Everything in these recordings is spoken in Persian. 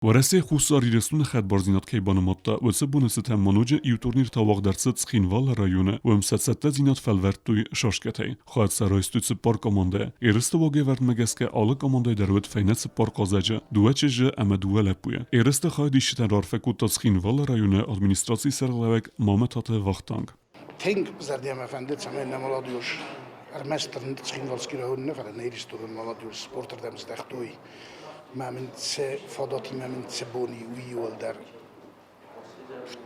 ورسه خصوصی رسون خد بارزینات که بانماتا و سبونست هم منوج ایو تورنیر تا وقت درصد سخینوال رایونه و امسد زینات فلورد توی شاشکته خواهد سرایستوی سپار کامانده ایرست واقع ورد مگس که آل کامانده دروت فینت سپار قازجه دوچه جه اما دوه لپویه ایرست خواهد ایشتن رارفکو تا سخینوال رایونه ادمینستراسی سرلوک مامتات وقتانگ Tänk zardiem efendim samay namaladiyor. Ermestern Tschinvalski rahun för en eristorun maladiyor sporter dem zdachtoy. Men se fadati men se boni wiol där.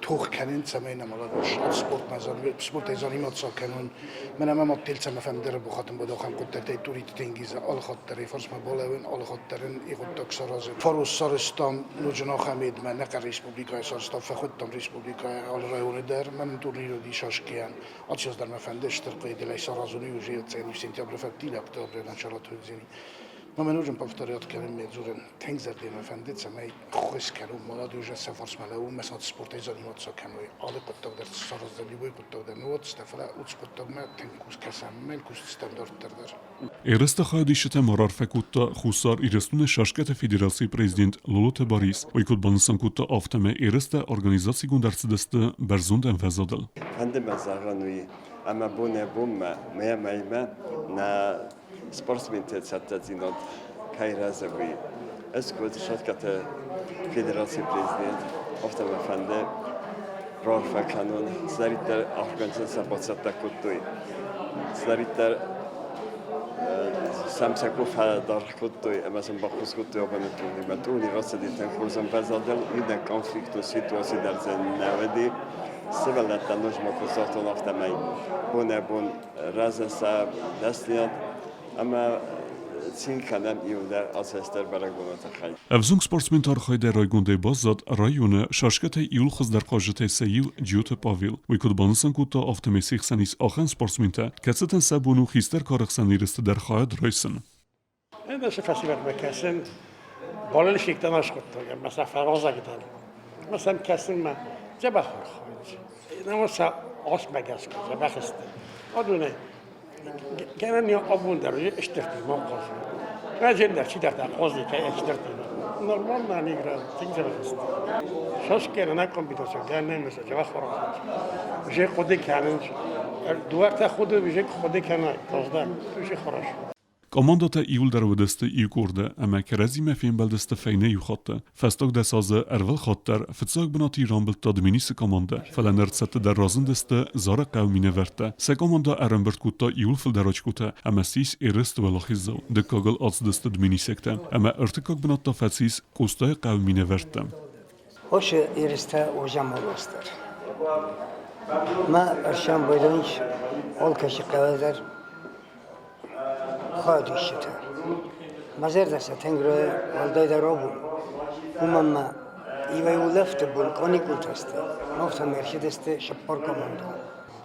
Toch kennen samay namaladiyor sport nazar sport ezanimat sa kanun. Men ama mattil sam efendim bu khatım bu dokhan kuttertay turit tengiz al khatteri fars ma bolawin al khatterin iqottak saraz. Farus Saristan nujna Hamid men naqar Respublika Saristan fakhudtam Respublika al rayonu der men turniro di shashkian. Açız der efendim ishtirqi dilay sarazuni ujiyat seni sentyabr faktila oktober inşallah tuzini. ما نوجم بفتريات كلام ميزورن تنزل دي مفندت سماي خوش كانوا مولاد يوجد سفر سملاو مثلا سبورت ايزانيمات سا كانوا على قد تقدر تصرف ذلك بوي قد تقدر نوت استفلا وتسقط ما تنكوس كسامل كوس ستاندرد تردر ایرست خواهد ایشته مرار فکوتا خوصار ایرستون شاشکت فدراسی پریزیدنت لولوت باریس و ایکود بانسان کوتا آفتمه ایرست ارگانیزاسی گوندرس دست برزوند انفزادل عندما زغنوي اما بونه بوم ما نا sportsmen sättet inåt Kajrazavi. Eskod shotkat federatspresident ofta med fande Rolf Kanon zaritar Afganistan sabatsata kutui. Zaritar samsakuf dar kutui ama som bakhus kutui obanatuni rasadi tan kurzan bazadel ida konfliktu situacji dalzen nawadi sevelat tanojma kusaton ofta mai bun razan sa dasliat اما چین کلام ایوندر اساستر برای گونات خیلی. افزونگ سپورتسمنتار خواهد رایگونده بازد رایونه شاشکت ایول خز در قاجت سیو جیوت پاویل و کد بانسان کوتا آفتم سیخسانیس آخن سپورتسمنتا کتستن سبونو خیستر کارخسانی رست در خواهد رایسن. این دست فسیبت مکسن بالای شیکتن آشکت مثلا فرازه گدن مثلا کسن ما جبه خواهد نموسا آس مگس که جبه خسته آدونه گرن یا آبون در روی اشترتی ما قاضی راجع در چی در قاضی که اشترتی نرمال نمیگرد چیزی بخست شش کنه نکن بیتوسه گرن نمیشه جواب خورد میشه خودی کنن دوارت خود میشه خودی کنه تازه میشه خورش کاماندات ایول در ودست ایو کرده اما کرزی مفیم بلدست فینه ایو خاطه فستاک دسازه اول خاطر فتساک بناتی رامبل تادمینیس کامانده فلنرد ست در رازن دسته زار قومینه ورته سه کاماندا ارنبرد کوتا ایول فل دراج کوته اما سیس ایرست ولاخیزو دکاگل آز دست دمینیسکته اما ارتکاک بناتا فتسیس کوستای قومینه ورته hoş iriste hocam olmuştur. Ma erşan boyunç ol kaşı kavalar خواهد شده. مزار دست تنگره والدای در آبون. ما ایوای ولفت بول کانی کلت است. مفتم مرشد است شپار کمانده.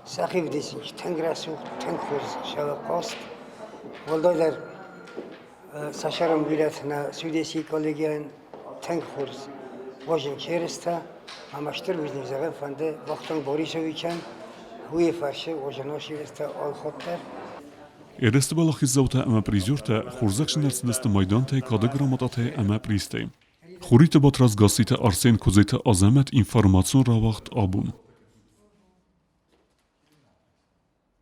سخیف دیسیش تنگره سوخت تنگ خوز شده قاست. والدای در سشارم بیرت نه سودیسی کالگیان تنگ خوز واجن چهرسته. همشتر بیزنی زغن فنده وقتان باری شوی چند. هوی فرشه واجناشی است آل خودتر. ایرست بالاخیزوته اما پریزورته خورزخش نرس دست مایدانته کاده گراماتاته اما پریسته خوریت باتراز گاسیت ارسین کوزیت آزمت اینفارماسیون را وقت آبون